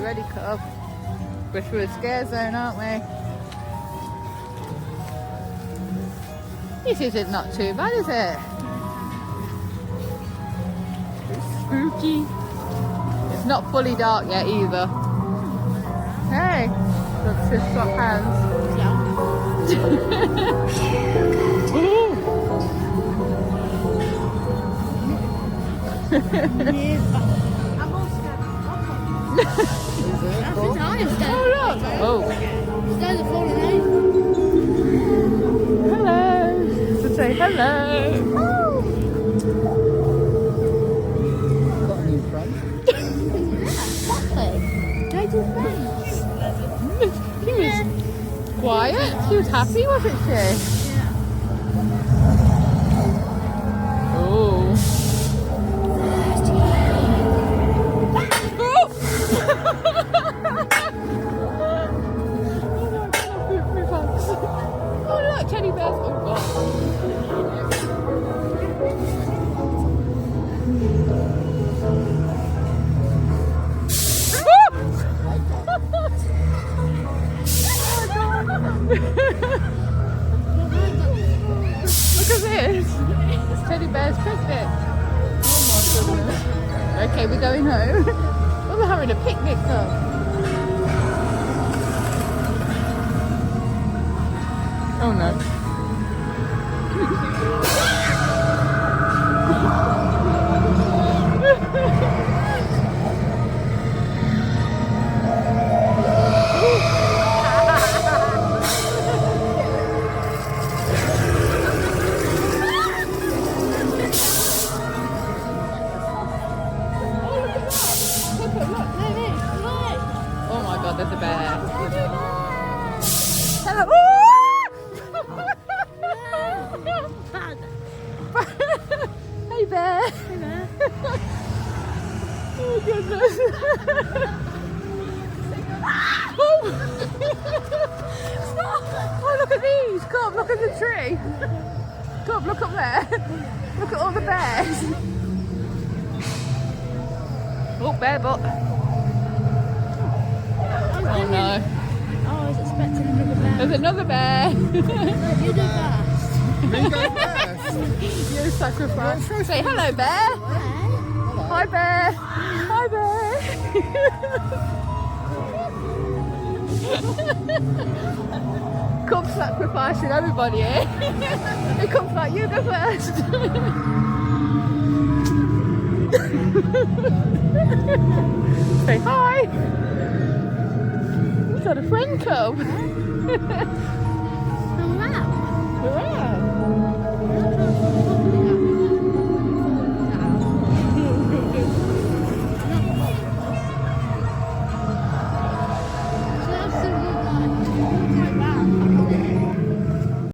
ready, cub? We're through a scare zone, aren't we? This isn't not too bad, is it? It's spooky. It's not fully dark yet either. Hey, let's just swap hands. Oh, hello. To say hello. Got any friends? She was quiet. She was happy, wasn't she? Oh. Oh look, teddy bears. Oh god. Look at this. It's teddy bear's picnic. Oh my goodness. Okay, we're going home. Oh, we're having a picnic though. Oh no. Oh my god, there's a bear. Hello. Hey bear. Hey bear. Oh goodness. Oh. Oh look at these. Come, look at the tree. Come, look up there. Look at all the bears. Oh, bear butt. Oh no. Oh, I was expecting another bear. There's another bear. You do first. Me go first. You sacrifice. Say hello, bear. Hi, bear. Hi, bear. Come sacrificing everybody, eh? It comes like you go first. Say hi. We've got a friend come.